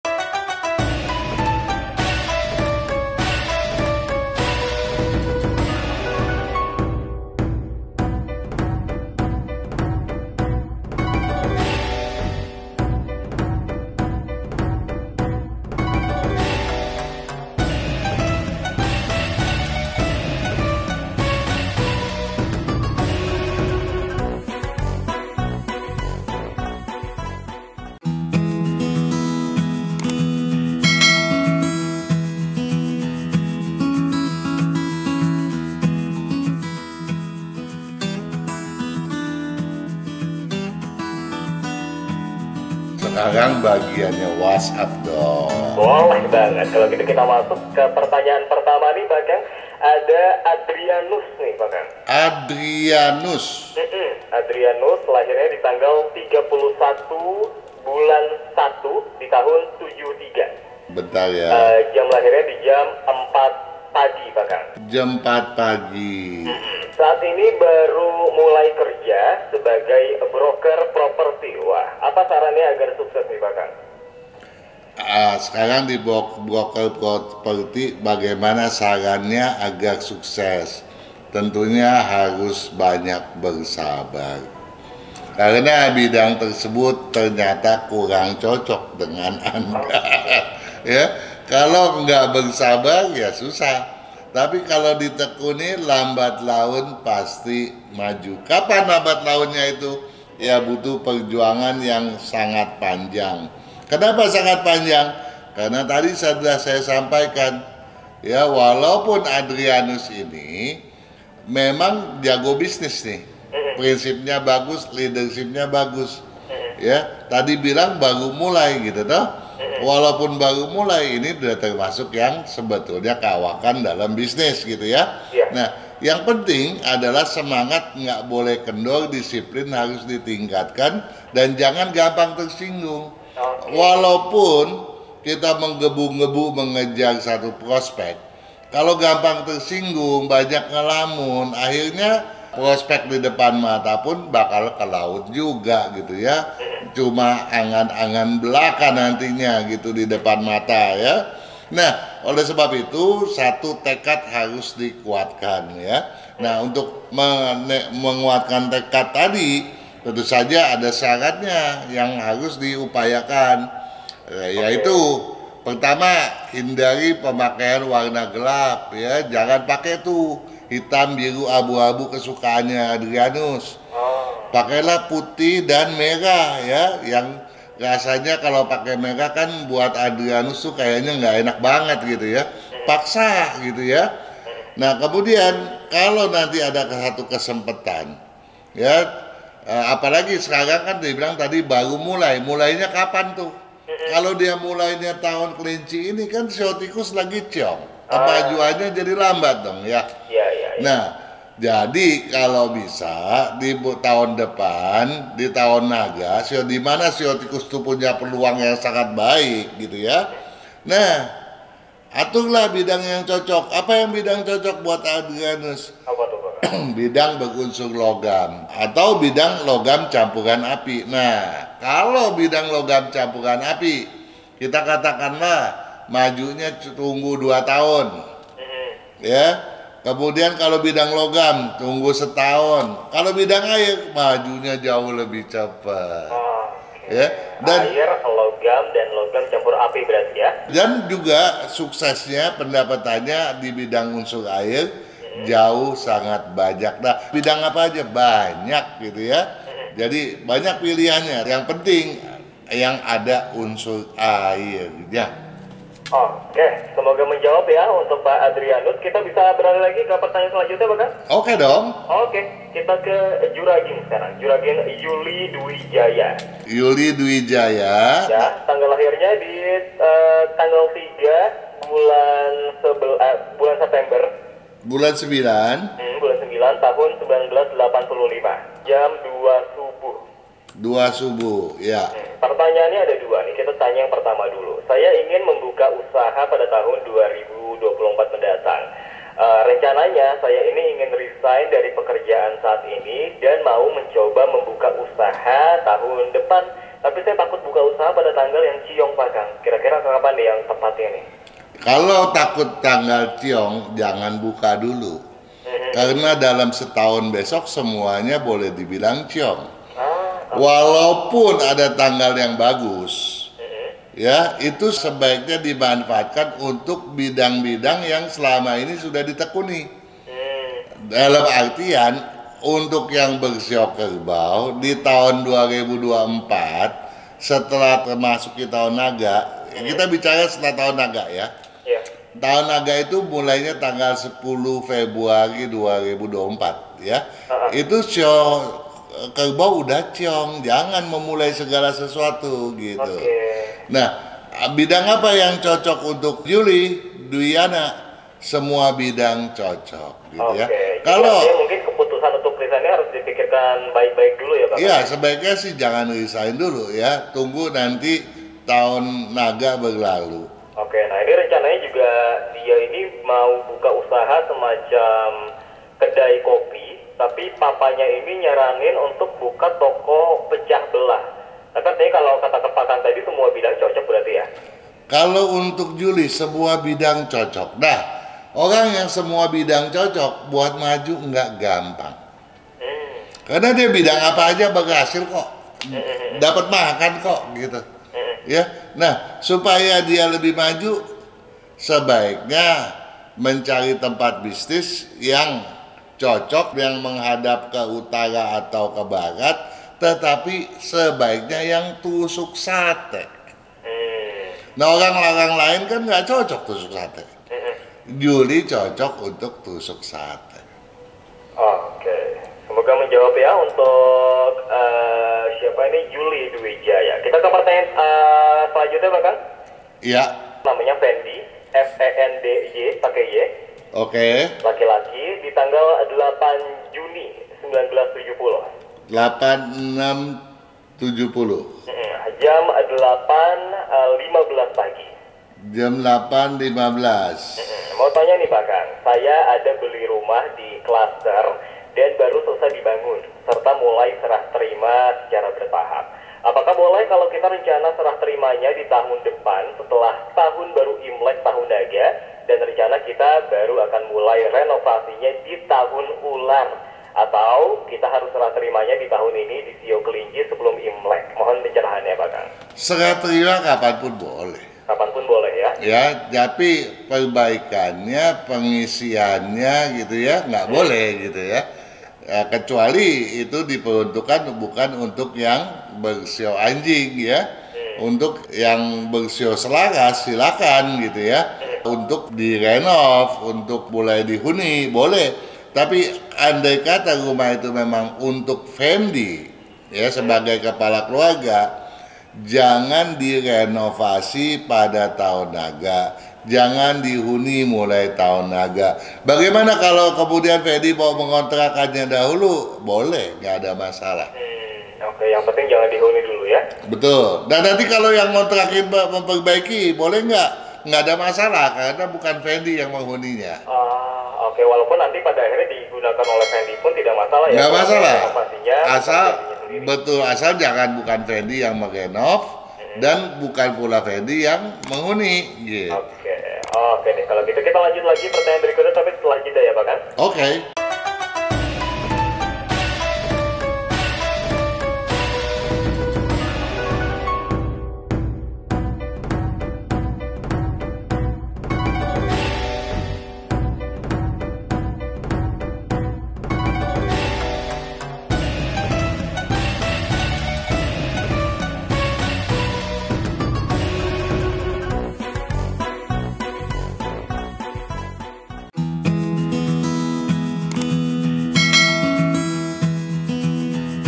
[SPEAKER 1] Sekarang bagiannya WhatsApp dong.
[SPEAKER 2] Boleh banget. Kalau gitu kita masuk ke pertanyaan pertama nih, Pak Kang. Ada Adrianus nih, Pak Kang.
[SPEAKER 1] Adrianus.
[SPEAKER 2] Adrianus lahirnya di tanggal 31 bulan 1 di tahun 73.
[SPEAKER 1] Bentar ya.
[SPEAKER 2] Jam lahirnya di jam 4 pagi, Pak Kang.
[SPEAKER 1] Jam 4 pagi.
[SPEAKER 2] Saat ini baru mulai kerja sebagai broker properti. Wah, apa sarannya agar sukses nih, Pak Kang?
[SPEAKER 1] Sekarang di broker properti bagaimana sarannya agar sukses? Tentunya harus banyak bersabar. Karena bidang tersebut ternyata kurang cocok dengan Anda. Ya, kalau nggak bersabar ya susah. Tapi kalau ditekuni lambat laun pasti maju. Kapan lambat launnya itu? Ya butuh perjuangan yang sangat panjang. Kenapa sangat panjang? Karena tadi sudah saya sampaikan, ya walaupun Adrianus ini memang jago bisnis nih, prinsipnya bagus, leadershipnya bagus, ya tadi bilang baru mulai gitu toh. Walaupun baru mulai ini sudah termasuk yang sebetulnya kawakan dalam bisnis gitu ya. Nah, yang penting adalah semangat nggak boleh kendor, disiplin harus ditingkatkan dan jangan gampang tersinggung. Walaupun kita menggebu-gebu mengejar satu prospek, kalau gampang tersinggung, banyak ngelamun, akhirnya prospek di depan mata pun bakal ke laut juga gitu ya. Cuma angan-angan belaka nantinya gitu di depan mata ya. Nah, oleh sebab itu satu tekad harus dikuatkan ya. Nah, untuk menguatkan tekad tadi tentu saja ada syaratnya yang harus diupayakan, yaitu pertama hindari pemakaian warna gelap ya, jangan pakai tuh hitam, biru, abu-abu kesukaannya Adrianus. Pakailah putih dan merah ya, yang rasanya kalau pakai merah kan buat Adrianus tuh kayaknya nggak enak banget gitu ya, paksa gitu ya. Nah kemudian kalau nanti ada satu kesempatan ya, apalagi sekarang kan dibilang tadi baru mulainya kapan tuh? Kalau dia mulainya tahun kelinci ini kan sio tikus lagi ciong, kemajuannya jadi lambat dong ya.
[SPEAKER 2] Iya, iya, iya.
[SPEAKER 1] Nah, jadi kalau bisa di tahun depan, di tahun naga, di mana sio tikus itu punya peluang yang sangat baik gitu ya. Nah, aturlah bidang yang cocok. Apa yang bidang cocok buat Adrianus?
[SPEAKER 2] Apa tuh, Pak?
[SPEAKER 1] Bidang berunsur logam atau bidang logam campuran api. Nah, kalau bidang logam campuran api, kita katakanlah majunya tunggu 2 tahun. Ya. Kemudian kalau bidang logam tunggu setahun. Kalau bidang air majunya jauh lebih cepat. Ya. Dan
[SPEAKER 2] air, logam, dan logam campur api berarti ya.
[SPEAKER 1] Dan juga suksesnya pendapatannya di bidang unsur air jauh sangat banyak. Nah, bidang apa aja banyak gitu ya. Jadi banyak pilihannya. Yang penting yang ada unsur airnya.
[SPEAKER 2] Oke, semoga menjawab ya untuk Pak Adrianus. Kita bisa beralih lagi ke pertanyaan selanjutnya, Pak?
[SPEAKER 1] Oke dong.
[SPEAKER 2] Oke, kita ke Juragin sekarang. Juragin Yuli Dwi Jaya.
[SPEAKER 1] Yuli Dwi Jaya.
[SPEAKER 2] Ya, tanggal lahirnya di tanggal 3 bulan September.
[SPEAKER 1] Bulan 9.
[SPEAKER 2] Bulan 9 tahun 1985. Jam 2 subuh.
[SPEAKER 1] 2 subuh, ya.
[SPEAKER 2] Pertanyaannya ada 2 nih, kita tanya yang pertama dulu. Saya ingin membuka usaha pada tahun 2024 mendatang. Rencananya saya ini ingin resign dari pekerjaan saat ini dan mau mencoba membuka usaha tahun depan. Tapi saya takut buka usaha pada tanggal yang ciong, Pak Kang. Kira-kira kapan nih yang tepatnya nih?
[SPEAKER 1] Kalau takut tanggal ciong, jangan buka dulu. Karena dalam setahun besok semuanya boleh dibilang ciong. Walaupun ada tanggal yang bagus, ya itu sebaiknya dimanfaatkan untuk bidang-bidang yang selama ini sudah ditekuni. Dalam artian untuk yang bersio kerbau di tahun 2024 setelah termasuk tahun naga, kita bicara setelah tahun naga ya. Tahun naga itu mulainya tanggal 10 Februari 2024 ya. Itu sio kerbau udah ciong, jangan memulai segala sesuatu gitu. Nah, bidang apa yang cocok untuk Yuli Dwiana? Semua bidang cocok gitu ya. Kalau
[SPEAKER 2] mungkin keputusan untuk resignnya harus dipikirkan baik-baik dulu ya, Pak.
[SPEAKER 1] Iya, sebaiknya sih jangan resign dulu ya. Tunggu nanti tahun naga berlalu.
[SPEAKER 2] Oke, nah ini rencananya juga dia ini mau buka usaha semacam kedai kopi, tapi papanya ini nyaranin untuk buka toko pecah belah. Nah, katanya kalau kata kepakan tadi semua bidang cocok berarti ya?
[SPEAKER 1] Kalau untuk Juli semua bidang cocok. Nah, orang yang semua bidang cocok buat maju nggak gampang. Karena dia bidang apa aja berhasil kok, dapat makan kok gitu. Ya, nah supaya dia lebih maju, sebaiknya mencari tempat bisnis yang cocok, yang menghadap ke utara atau ke barat, tetapi sebaiknya yang tusuk sate. Nah orang-orang lain kan nggak cocok tusuk sate. Juli cocok untuk tusuk sate.
[SPEAKER 2] Oke, semoga menjawab ya untuk siapa ini Yuli Dwi Jaya. Kita ke pertanyaan selanjutnya, Pak Kang.
[SPEAKER 1] Iya.
[SPEAKER 2] Namanya Fendi, FENDY pakai Y.
[SPEAKER 1] Oke.
[SPEAKER 2] Laki-laki di tanggal 8 Juni 1970.
[SPEAKER 1] 8670.
[SPEAKER 2] Jam 8.15 pagi.
[SPEAKER 1] Jam 8.15.
[SPEAKER 2] Mau tanya nih Pak Kang, saya ada beli rumah di klaster dan baru selesai dibangun, serta mulai serah terima secara bertahap. Apakah boleh kalau kita rencana serah terimanya di tahun depan setelah tahun baru Imlek tahun Naga, dan rencana kita baru akan mulai renovasinya di tahun Ular? Atau kita harus serah terimanya di tahun ini di Sio Kelinci sebelum Imlek? Mohon pencerahannya Pak Kang.
[SPEAKER 1] Serah terima kapanpun boleh.
[SPEAKER 2] Kapanpun boleh ya?
[SPEAKER 1] Ya, tapi perbaikannya, pengisiannya gitu ya, nggak boleh gitu ya. Kecuali itu diperuntukkan bukan untuk yang bersio anjing ya. Untuk yang bersio selaras silakan gitu ya. Untuk direnov, untuk mulai dihuni boleh. Tapi andai kata rumah itu memang untuk Fendi ya sebagai kepala keluarga, jangan direnovasi pada tahun naga. Jangan dihuni mulai tahun naga. Bagaimana kalau kemudian Fendi mau mengontrakannya dahulu? Boleh, nggak ada masalah.
[SPEAKER 2] Oke, yang penting jangan dihuni dulu ya.
[SPEAKER 1] Betul. Dan nanti kalau yang ngontrakin memperbaiki, boleh nggak? Nggak ada masalah, karena bukan Fendi yang menghuninya.
[SPEAKER 2] Oke, walaupun nanti pada akhirnya digunakan oleh Fendi pun tidak masalah ya.
[SPEAKER 1] Nggak masalah.
[SPEAKER 2] Asal
[SPEAKER 1] Betul, asal jangan bukan Fendi yang merenov dan bukan pula Fendi yang menghuni. Gitu.
[SPEAKER 2] Oke nih, kalau gitu kita lanjut lagi pertanyaan berikutnya tapi setelah jeda ya Pak kan?
[SPEAKER 1] Oke.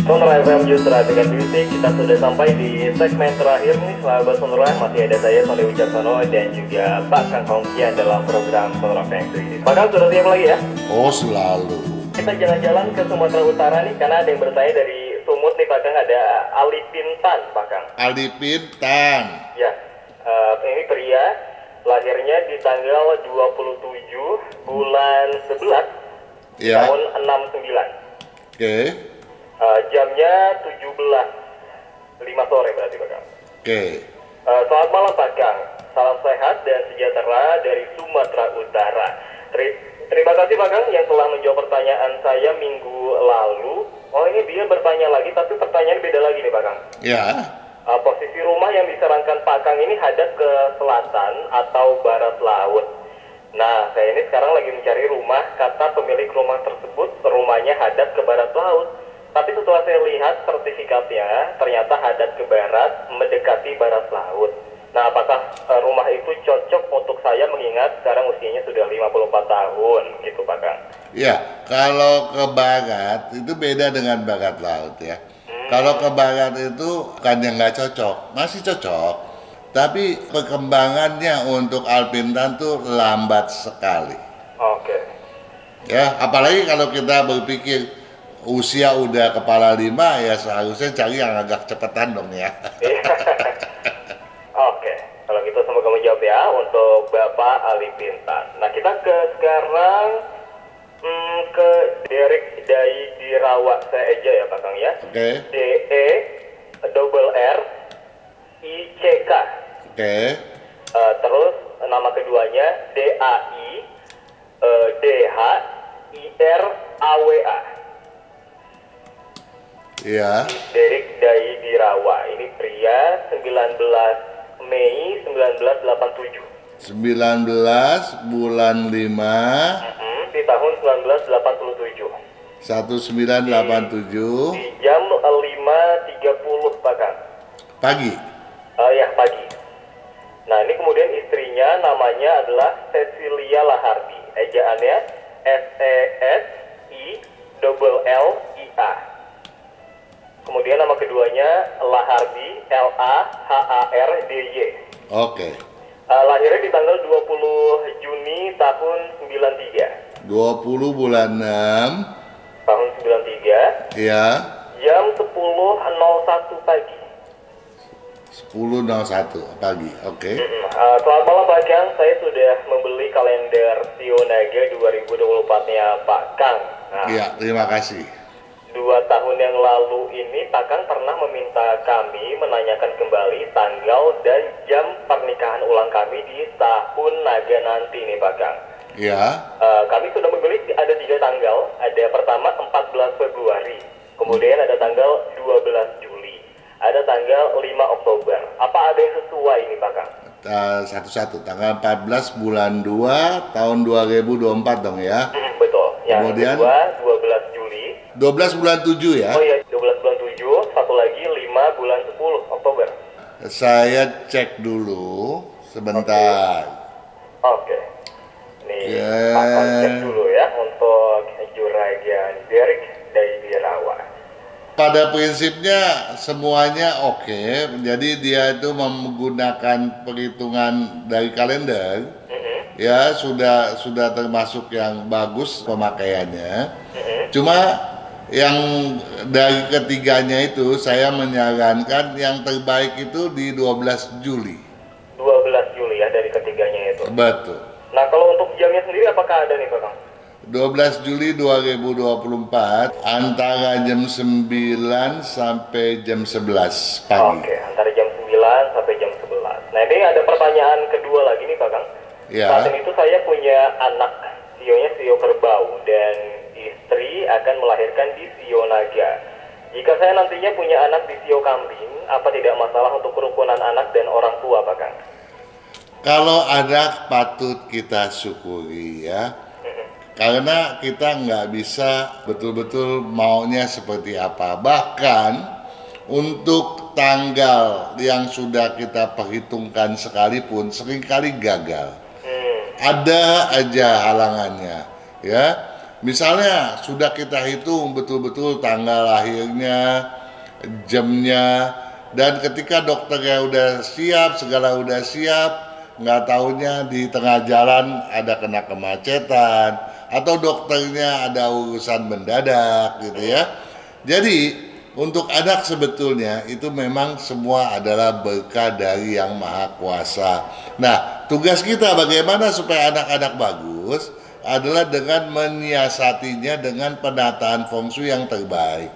[SPEAKER 2] Sonora FM Justra dengan Music, kita sudah sampai di segmen terakhir nih sahabat Sonora. Masih ada saya Sony Wicaksono dan juga Pak Kang Hongkian dalam program Sonora Feng Shui. Pak Kang sudah siap lagi ya?
[SPEAKER 1] Oh selalu.
[SPEAKER 2] Kita jalan-jalan ke Sumatera Utara nih karena ada yang bertanya dari Sumut nih Pak Kang, ada Ali Pintan Pak Kang.
[SPEAKER 1] Ali Pintan.
[SPEAKER 2] Ya, ini pria, lahirnya di tanggal 27 bulan 11
[SPEAKER 1] Ya.
[SPEAKER 2] tahun 69.
[SPEAKER 1] Oke.
[SPEAKER 2] Jamnya 17.05 sore berarti Pak Kang.
[SPEAKER 1] Oke.
[SPEAKER 2] Selamat malam Pak Kang, salam sehat dan sejahtera dari Sumatera Utara. Terima kasih Pak Kang yang telah menjawab pertanyaan saya minggu lalu. Oh ini dia bertanya lagi tapi pertanyaan beda lagi nih Pak Kang.
[SPEAKER 1] Ya.
[SPEAKER 2] Posisi rumah yang disarankan Pak Kang ini hadap ke selatan atau barat laut. Nah saya ini sekarang lagi mencari rumah, kata pemilik rumah tersebut rumahnya hadap ke barat laut. Tapi setelah saya lihat sertifikatnya, ternyata hadap ke barat, mendekati barat laut. Nah, apakah rumah itu cocok untuk saya mengingat sekarang usianya sudah 54 tahun, gitu Pak Kang?
[SPEAKER 1] Ya, kalau ke barat itu beda dengan barat laut ya. Kalau ke barat itu kan yang nggak cocok, masih cocok. Tapi perkembangannya untuk Alpintan tuh lambat sekali.
[SPEAKER 2] Oke.
[SPEAKER 1] Ya, apalagi kalau kita berpikir usia udah kepala 5 ya seharusnya cari yang agak cepetan dong ya.
[SPEAKER 2] Oke, kalau gitu semoga menjawab ya untuk Bapak Ali Pintan. Nah kita sekarang ke Derek Dai Dirawak saya aja ya Pak Kang ya.
[SPEAKER 1] Oke.
[SPEAKER 2] DERICK.
[SPEAKER 1] Oke.
[SPEAKER 2] Terus nama keduanya DAIDHIRAWA.
[SPEAKER 1] Iya.
[SPEAKER 2] Derek Dai Dirawa, ini pria 19 Mei 1987.
[SPEAKER 1] 19 bulan 5
[SPEAKER 2] Di tahun 1987.
[SPEAKER 1] 1987
[SPEAKER 2] Di jam 5.30 Pak Kang.
[SPEAKER 1] pagi.
[SPEAKER 2] Ya pagi. Nah ini kemudian istrinya namanya adalah Cecilia Lahardi. Ejaannya SESILLIA. Kemudian nama keduanya Lahardi, LAHARDY.
[SPEAKER 1] Oke.
[SPEAKER 2] Lahirnya di tanggal 20 Juni tahun 93.
[SPEAKER 1] 20 bulan 6.
[SPEAKER 2] Tahun 93.
[SPEAKER 1] Ya.
[SPEAKER 2] Jam 10.01 pagi.
[SPEAKER 1] 10.01 pagi. Oke.
[SPEAKER 2] Selamat malam Pak Kang, saya sudah membeli kalender Sio Naga 2024-nya Pak Kang. Nah,
[SPEAKER 1] Iya, terima kasih.
[SPEAKER 2] 2 tahun yang lalu ini Pak Kang pernah meminta kami menanyakan kembali tanggal dan jam pernikahan ulang kami di tahun naga nanti nih Pak Kang.
[SPEAKER 1] Ya.
[SPEAKER 2] Kami sudah memilih ada 3 tanggal. Ada pertama 14 Februari, kemudian ada tanggal 12 Juli, ada tanggal 5 Oktober. Apa ada yang sesuai ini Pak Kang?
[SPEAKER 1] Satu-satu, tanggal 14 bulan 2 tahun 2024 dong ya.
[SPEAKER 2] Betul. Yang
[SPEAKER 1] Kemudian
[SPEAKER 2] kedua 12 Juli.
[SPEAKER 1] 12 bulan 7 ya.
[SPEAKER 2] Oh iya, 12 bulan 7, satu lagi 5 bulan 10 Oktober.
[SPEAKER 1] Saya cek dulu sebentar.
[SPEAKER 2] Oke. Nih,
[SPEAKER 1] Oke.
[SPEAKER 2] akan cek dulu ya untuk Juragan Derek dari Birawa.
[SPEAKER 1] Pada prinsipnya semuanya oke. Jadi dia itu menggunakan perhitungan dari kalender. Ya sudah termasuk yang bagus pemakaiannya. Cuma yang dari ketiganya itu saya menyarankan yang terbaik itu di 12 Juli.
[SPEAKER 2] 12 Juli ya dari ketiganya itu.
[SPEAKER 1] Betul.
[SPEAKER 2] Nah, kalau untuk jamnya sendiri apakah ada nih, Pak Kang?
[SPEAKER 1] 12 Juli 2024 antara jam 9 sampai jam 11 pagi.
[SPEAKER 2] Oke, antara jam 9 sampai jam 11. Nah, ini ada pertanyaan kedua lagi nih, Pak Kang.
[SPEAKER 1] Ya.
[SPEAKER 2] Saat ini tuh saya punya anak, sionya sio kerbau, dan istri akan melahirkan di sio naga. Jika saya nantinya punya anak di sio kambing, apa tidak masalah untuk kerukunan anak dan orang tua, Pak Kang?
[SPEAKER 1] Kalau ada patut kita syukuri ya. Karena kita nggak bisa betul-betul maunya seperti apa. Bahkan untuk tanggal yang sudah kita perhitungkan sekalipun seringkali gagal. Ada aja halangannya, ya. Misalnya sudah kita hitung betul-betul tanggal lahirnya, jamnya, dan ketika dokternya udah siap, segala udah siap, nggak taunya di tengah jalan ada kena kemacetan atau dokternya ada urusan mendadak gitu ya. Jadi untuk anak sebetulnya itu memang semua adalah berkah dari Yang Maha Kuasa. Nah, tugas kita bagaimana supaya anak-anak bagus adalah dengan menyiasatinya dengan penataan feng shui yang terbaik.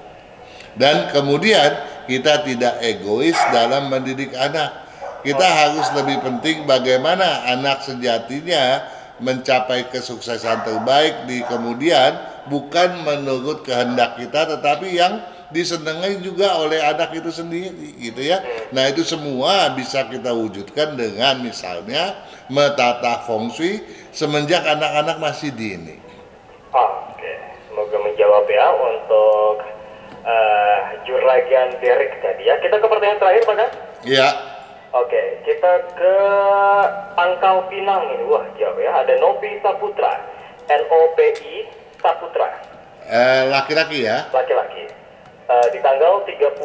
[SPEAKER 1] Dan kemudian kita tidak egois dalam mendidik anak. Kita harus lebih penting bagaimana anak sejatinya mencapai kesuksesan terbaik di kemudian, bukan menurut kehendak kita tetapi yang disenangi juga oleh anak itu sendiri gitu ya. Nah, itu semua bisa kita wujudkan dengan misalnya menata feng shui semenjak anak-anak masih dini.
[SPEAKER 2] Oke, semoga menjawab ya untuk Juragan Derek tadi ya. Kita ke pertanyaan terakhir, Pak Kang?
[SPEAKER 1] Ya.
[SPEAKER 2] Oke, kita ke Pangkal Pinang ini. Wah, jauh ya. Ada Nopi Saputra, NOPI Saputra.
[SPEAKER 1] Laki-laki ya.
[SPEAKER 2] Laki-laki. Di tanggal 30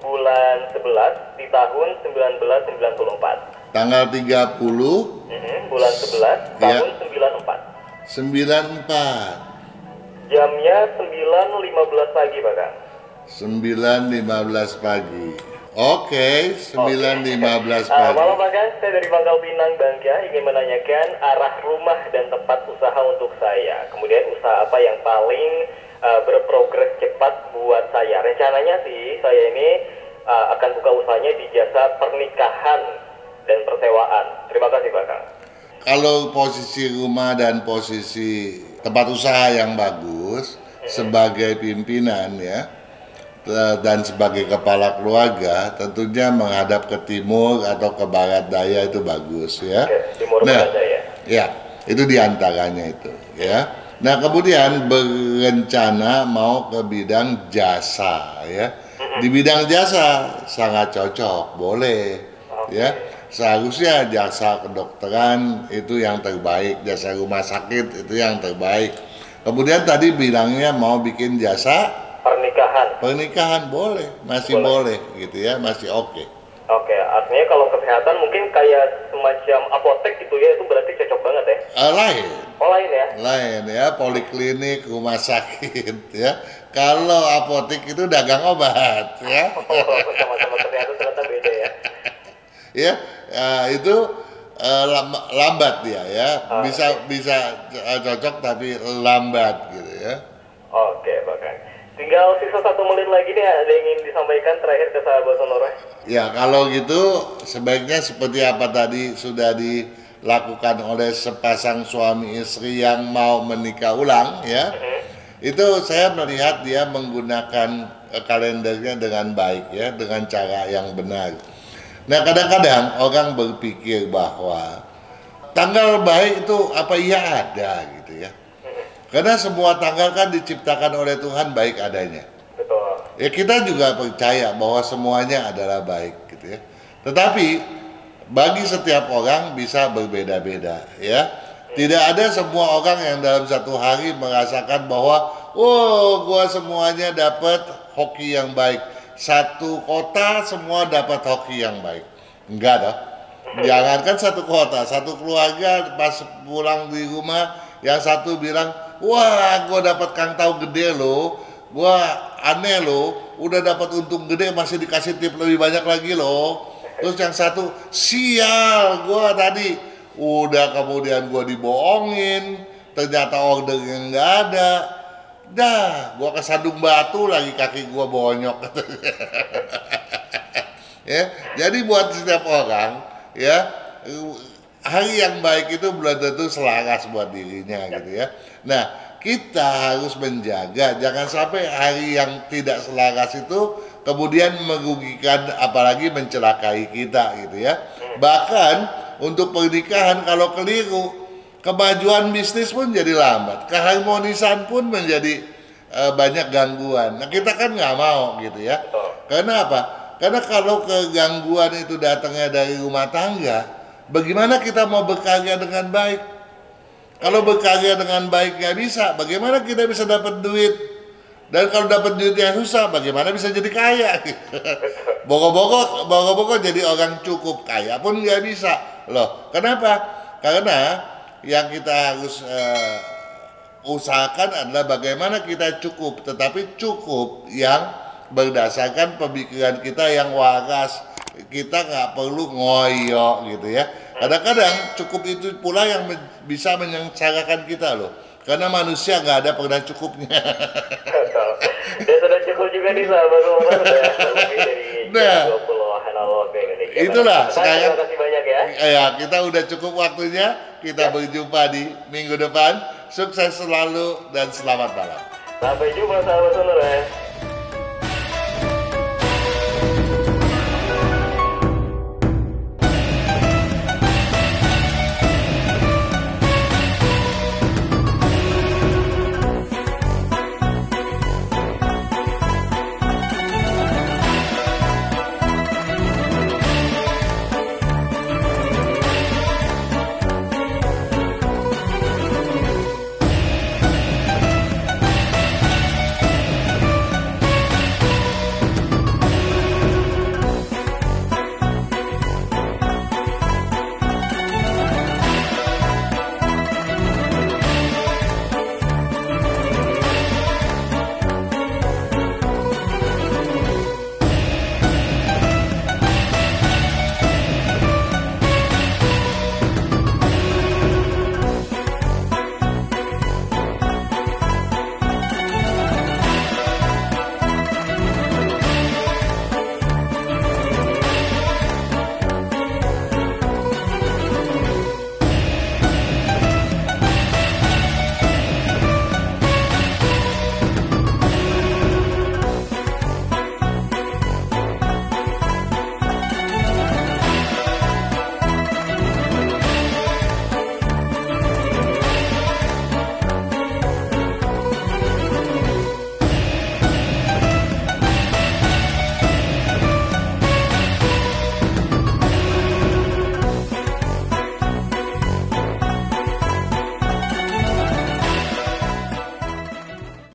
[SPEAKER 2] bulan 11 di tahun 1994.
[SPEAKER 1] Tanggal 30
[SPEAKER 2] bulan 11 tahun 94.
[SPEAKER 1] 94.
[SPEAKER 2] Jamnya 9.15 pagi, Pak Kang.
[SPEAKER 1] 9.15 pagi. Oke, 9.15 pagi.
[SPEAKER 2] Malam Pak Kang, saya dari Pangkal Pinang, Bangka, ingin menanyakan arah rumah dan tempat usaha untuk saya. Kemudian usaha apa yang paling berprogres cepat buat saya. Rencananya sih saya ini akan buka usahanya di jasa pernikahan dan persewaan. Terima kasih Pak Kang.
[SPEAKER 1] Kalau posisi rumah dan posisi tempat usaha yang bagus sebagai pimpinan ya dan sebagai kepala keluarga, tentunya menghadap ke timur atau ke barat daya itu bagus ya.
[SPEAKER 2] Oke, timur
[SPEAKER 1] Nah,
[SPEAKER 2] barat daya.
[SPEAKER 1] ya itu diantaranya itu ya. Nah, kemudian berencana mau ke bidang jasa ya. Di bidang jasa sangat cocok, boleh ya. Seharusnya jasa kedokteran itu yang terbaik, jasa rumah sakit itu yang terbaik. Kemudian tadi bilangnya mau bikin jasa pernikahan boleh, masih boleh gitu ya, masih oke.
[SPEAKER 2] Oke, artinya kalau kesehatan mungkin kayak semacam apotek gitu ya, itu berarti cocok banget ya?
[SPEAKER 1] Lain.
[SPEAKER 2] Oh, lain ya?
[SPEAKER 1] Lain ya, poliklinik, rumah sakit ya. Kalau apotek itu dagang obat ya.
[SPEAKER 2] Sama-sama kesehatan ternyata beda ya?
[SPEAKER 1] Ya, itu lambat dia ya. Bisa cocok tapi lambat gitu ya.
[SPEAKER 2] Oke, Pak Kang. Tinggal sisa 1 menit lagi nih, ada yang ingin disampaikan terakhir ke sahabat Sonora?
[SPEAKER 1] Ya, kalau gitu sebaiknya seperti apa tadi sudah dilakukan oleh sepasang suami istri yang mau menikah ulang ya. Itu saya melihat dia menggunakan kalendernya dengan baik ya, dengan cara yang benar. Nah, kadang-kadang orang berpikir bahwa tanggal baik itu apa iya ada gitu ya. Karena semua tanggal kan diciptakan oleh Tuhan baik adanya.
[SPEAKER 2] Betul.
[SPEAKER 1] Ya kita juga percaya bahwa semuanya adalah baik gitu ya. Tetapi bagi setiap orang bisa berbeda-beda ya. Tidak ada semua orang yang dalam satu hari merasakan bahwa oh gua semuanya dapat hoki yang baik. Satu kota semua dapat hoki yang baik. Enggak dong. Jangankan satu kota, satu keluarga pas pulang di rumah yang satu bilang, wah gua dapat kangtau gede loh, gua aneh loh, udah dapat untung gede masih dikasih tip lebih banyak lagi loh. Terus yang satu, sial gua tadi udah kemudian gua dibohongin, ternyata ordernya nggak ada. Dah, gua kesandung batu lagi, kaki gua bonyok. Ya, jadi buat setiap orang ya, hari yang baik itu belum tentu selaras buat dirinya gitu ya. Nah, kita harus menjaga jangan sampai hari yang tidak selaras itu kemudian merugikan apalagi mencelakai kita gitu ya. Bahkan untuk pernikahan kalau keliru, kemajuan bisnis pun jadi lambat, keharmonisan pun menjadi banyak gangguan. Nah kita kan nggak mau gitu ya. Karena apa? Karena kalau kegangguan itu datangnya dari rumah tangga, bagaimana kita mau berkarya dengan baik? Kalau berkarya dengan baik nggak bisa, bagaimana kita bisa dapat duit? Dan kalau dapat duit yang susah, bagaimana bisa jadi kaya? Bogor-bogor jadi orang cukup, kaya pun nggak bisa. Loh, kenapa? Karena yang kita harus usahakan adalah bagaimana kita cukup, tetapi cukup yang berdasarkan pemikiran kita yang waras. Kita nggak perlu ngoyo gitu ya. Kadang-kadang cukup itu pula yang bisa menyengsarakan kita loh. Karena manusia nggak ada pernah cukupnya.
[SPEAKER 2] Dan sudah cukup juga nih sahabat rumah ya. Lebih dari
[SPEAKER 1] Nah,
[SPEAKER 2] 20-an awal ke Indonesia.
[SPEAKER 1] itulah
[SPEAKER 2] Terima
[SPEAKER 1] sekarang.
[SPEAKER 2] kasih banyak ya.
[SPEAKER 1] Ya, kita udah cukup waktunya. Kita berjumpa di minggu depan. Sukses selalu dan selamat malam.
[SPEAKER 2] Sampai jumpa sahabat sonora ya.